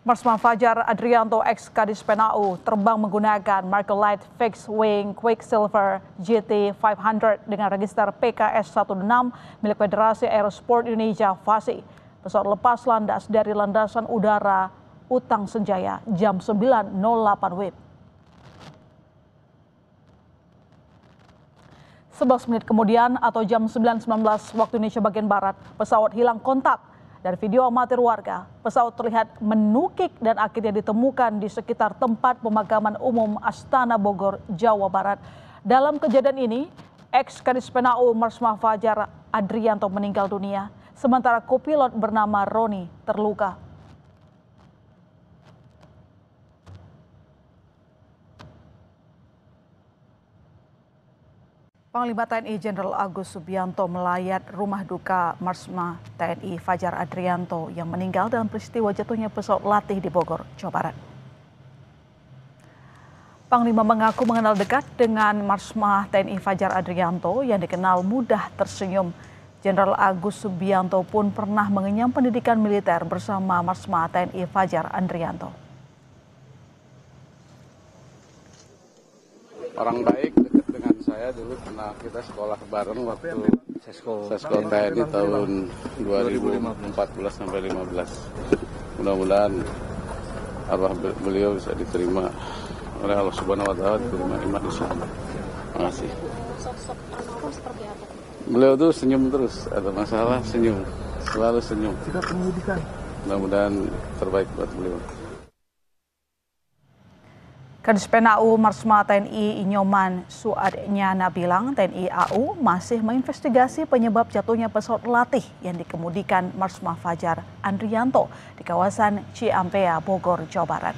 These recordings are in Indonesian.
Marsma Fajar Adrianto ex Kadis PNAU terbang menggunakan Marcolite Fixed Wing Quicksilver GT 500 dengan register PKS16 milik Federasi Aerosport Indonesia (FASI. Pesawat lepas landas dari landasan udara Utang Senjaya jam 9.08 WIB. 11 menit kemudian atau jam 9.19 waktu Indonesia bagian Barat, pesawat hilang kontak. Dari video amatir warga, pesawat terlihat menukik dan akhirnya ditemukan di sekitar tempat pemakaman umum Astana Bogor, Jawa Barat. Dalam kejadian ini, ex Kadis PNAU Marsma Fajar Adrianto meninggal dunia, sementara kopilot bernama Roni terluka. Panglima TNI Jenderal Agus Subianto melayat rumah duka Marsma TNI Fajar Adrianto yang meninggal dalam peristiwa jatuhnya pesawat latih di Bogor, Jawa Barat. Panglima mengaku mengenal dekat dengan Marsma TNI Fajar Adrianto yang dikenal mudah tersenyum. Jenderal Agus Subianto pun pernah mengenyam pendidikan militer bersama Marsma TNI Fajar Adrianto. Orang baik, dekat dengan saya dulu pernah kita sekolah bareng waktu Sesko TNI tahun 2014 sampai 15. Mudah-mudahan arwah beliau bisa diterima oleh Allah Subhanahu wa taala, diterima iman Islam. Terima kasih. Sosok almarhum seperti apa? Beliau tuh senyum terus, ada masalah senyum, selalu senyum. Sikap pendidikan. Mudah-mudahan terbaik buat beliau. Kadis PNAU Marsma TNI Inyoman Suadnyana bilang TNI AU masih menginvestigasi penyebab jatuhnya pesawat latih yang dikemudikan Marsma Fajar Adrianto di kawasan Ciampea, Bogor, Jawa Barat.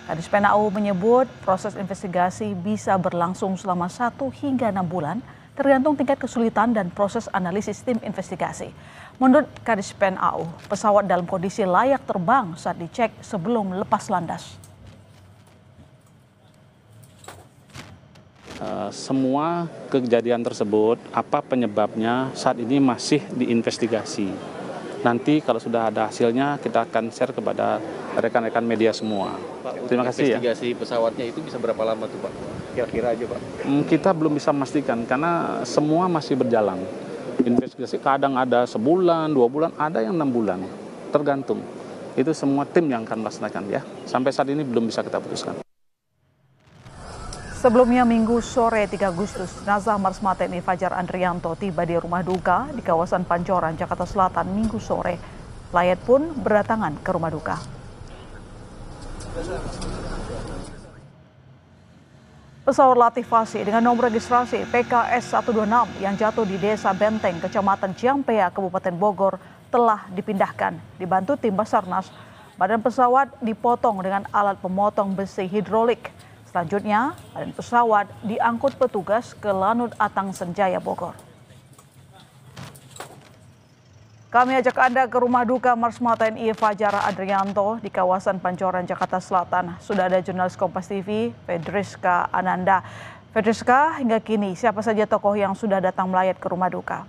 Kadis PNAU menyebut proses investigasi bisa berlangsung selama 1 hingga 6 bulan, tergantung tingkat kesulitan dan proses analisis tim investigasi. Menurut Kadis PNAU, pesawat dalam kondisi layak terbang saat dicek sebelum lepas landas. Semua kejadian tersebut, apa penyebabnya saat ini masih diinvestigasi. Nanti kalau sudah ada hasilnya kita akan share kepada rekan-rekan media semua. Pak, terima kasih ya. Investigasi pesawatnya itu bisa berapa lama tuh Pak? Kira-kira aja Pak. Kita belum bisa memastikan karena semua masih berjalan. Investigasi kadang ada sebulan, 2 bulan, ada yang 6 bulan. Tergantung. Itu semua tim yang akan melaksanakan ya. Sampai saat ini belum bisa kita putuskan. Sebelumnya Minggu sore 3 Agustus, jenazah Marsma TNI Fajar Adrianto tiba di rumah duka di kawasan Pancoran, Jakarta Selatan Minggu sore. Layat pun berdatangan ke rumah duka. Pesawat latih FASI dengan nomor registrasi PKS126 yang jatuh di Desa Benteng, Kecamatan Ciampea, Kabupaten Bogor telah dipindahkan. Dibantu tim Basarnas, badan pesawat dipotong dengan alat pemotong besi hidrolik. Selanjutnya, badan pesawat diangkut petugas ke Lanut Atang Senjaya, Bogor. Kami ajak Anda ke rumah duka Marsma TNI Fajar Adrianto di kawasan Pancoran, Jakarta Selatan. Sudah ada jurnalis Kompas TV, Fedriska Ananda. Fedriska, hingga kini siapa saja tokoh yang sudah datang melayat ke rumah duka?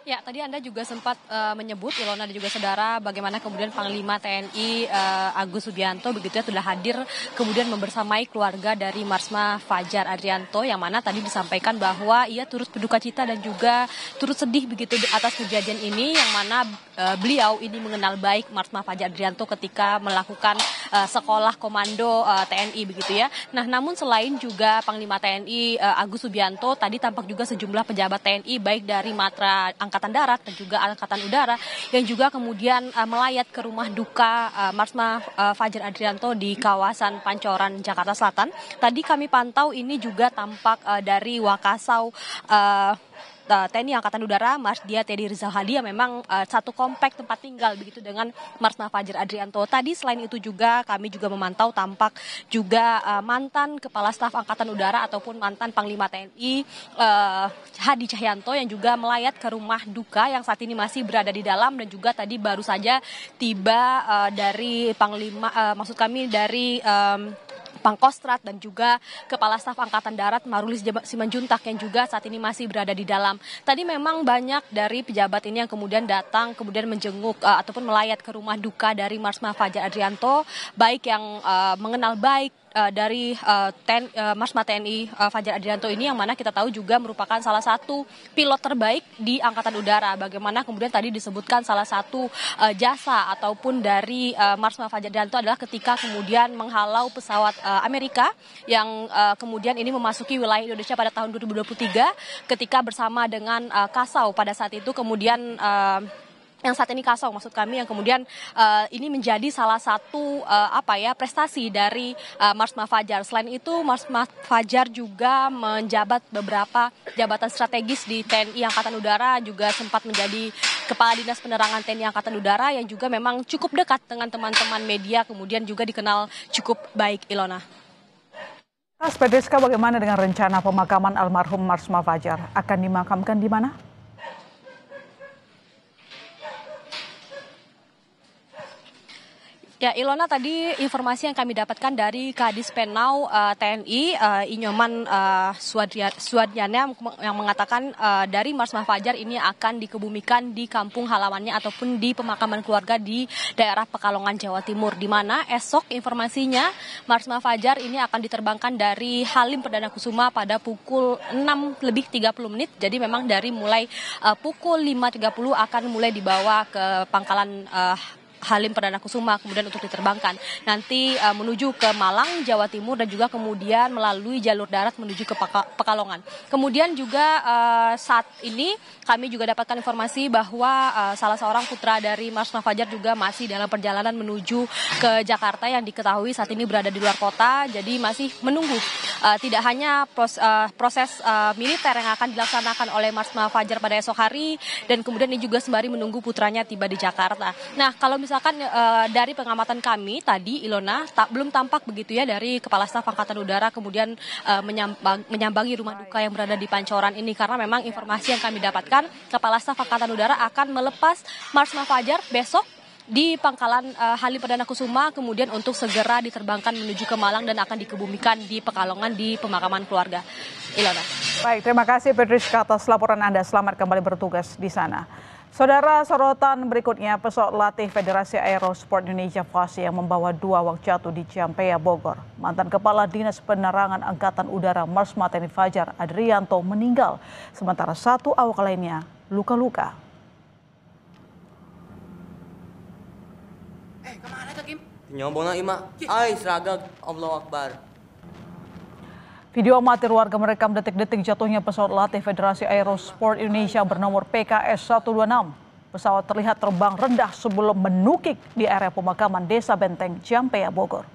Ya, tadi Anda juga sempat menyebut, Ilona dan juga saudara, bagaimana kemudian Panglima TNI Agus Subianto begitu ya sudah hadir kemudian membersamai keluarga dari Marsma Fajar Adrianto, yang mana tadi disampaikan bahwa ia turut berduka cita dan juga turut sedih begitu atas kejadian ini, yang mana beliau ini mengenal baik Marsma Fajar Adrianto ketika melakukan sekolah komando TNI begitu ya. Nah, namun selain juga Panglima TNI Agus Subianto, tadi tampak juga sejumlah pejabat TNI baik dari Matra Angkatan Darat dan juga Angkatan Udara yang juga kemudian melayat ke rumah duka Marsma Fajar Adrianto di kawasan Pancoran, Jakarta Selatan. Tadi kami pantau ini juga tampak dari Wakasau TNI Angkatan Udara, Marsdia Teddy Rizal Hadi, yang memang satu komplek tempat tinggal begitu dengan Marsma Fajar Adrianto. Tadi selain itu juga kami juga memantau tampak juga mantan Kepala Staf Angkatan Udara ataupun mantan Panglima TNI Hadi Cahyanto yang juga melayat ke rumah duka yang saat ini masih berada di dalam, dan juga tadi baru saja tiba dari Panglima, maksud kami dari Pangkostrat dan juga Kepala Staf Angkatan Darat Marulis Simanjuntak yang juga saat ini masih berada di dalam. Tadi memang banyak dari pejabat ini yang kemudian datang, kemudian menjenguk ataupun melayat ke rumah duka dari Marsma Fajar Adrianto, baik yang mengenal baik dari Marsma TNI Fajar Adrianto ini, yang mana kita tahu juga merupakan salah satu pilot terbaik di Angkatan Udara. Bagaimana kemudian tadi disebutkan salah satu jasa ataupun dari Marsma Fajar Adrianto adalah ketika kemudian menghalau pesawat Amerika yang kemudian ini memasuki wilayah Indonesia pada tahun 2023 ketika bersama dengan Kasau pada saat itu, kemudian yang saat ini Kasau maksud kami, yang kemudian ini menjadi salah satu prestasi dari Marsma Fajar. Selain itu Marsma Fajar juga menjabat beberapa jabatan strategis di TNI Angkatan Udara, juga sempat menjadi Kepala Dinas Penerangan TNI Angkatan Udara yang juga memang cukup dekat dengan teman-teman media, kemudian juga dikenal cukup baik, Ilona. Pedriska, bagaimana dengan rencana pemakaman almarhum Marsma Fajar? Akan dimakamkan di mana? Ya, Ilona, tadi informasi yang kami dapatkan dari Kadis Penau TNI Inyoman Suadyana yang mengatakan dari Marsma Fajar ini akan dikebumikan di kampung halamannya ataupun di pemakaman keluarga di daerah Pekalongan, Jawa Timur, di mana esok informasinya Marsma Fajar ini akan diterbangkan dari Halim Perdana Kusuma pada pukul 6:30. Jadi memang dari mulai pukul 5.30 akan mulai dibawa ke pangkalan Halim Perdana Kusuma, kemudian untuk diterbangkan nanti menuju ke Malang, Jawa Timur, dan juga kemudian melalui jalur darat menuju ke Pekalongan. Kemudian juga saat ini kami juga dapatkan informasi bahwa salah seorang putra dari Marsma Fajar juga masih dalam perjalanan menuju ke Jakarta, yang diketahui saat ini berada di luar kota. Jadi masih menunggu tidak hanya proses militer yang akan dilaksanakan oleh Marsma Fajar pada esok hari, dan kemudian ini juga sembari menunggu putranya tiba di Jakarta. Nah, kalau misalkan dari pengamatan kami tadi, Ilona, belum tampak begitu ya dari Kepala Staf Angkatan Udara kemudian menyambangi rumah duka yang berada di Pancoran ini, karena memang informasi yang kami dapatkan Kepala Staf Angkatan Udara akan melepas Marsma Fajar besok di pangkalan Halim Perdana Kusuma, kemudian untuk segera diterbangkan menuju ke Malang dan akan dikebumikan di Pekalongan di pemakaman keluarga. Ilona. Baik, terima kasih Pedriska atas laporan Anda. Selamat kembali bertugas di sana. Saudara, sorotan berikutnya, pesawat latih Federasi Aerosport Indonesia FASI yang membawa 2 awak jatuh di Ciampea, Bogor. Mantan Kepala Dinas Penerangan Angkatan Udara Marsma TNI Fajar Adrianto meninggal, sementara 1 awak lainnya luka-luka. Kemana tuh, Kim? Nyombong ima. Ay, seragam. Allahu Akbar. Video amatir warga merekam detik-detik jatuhnya pesawat latih Federasi Aerosport Indonesia bernomor PKS 126. Pesawat terlihat terbang rendah sebelum menukik di area pemakaman Desa Benteng, Ciampea, Bogor.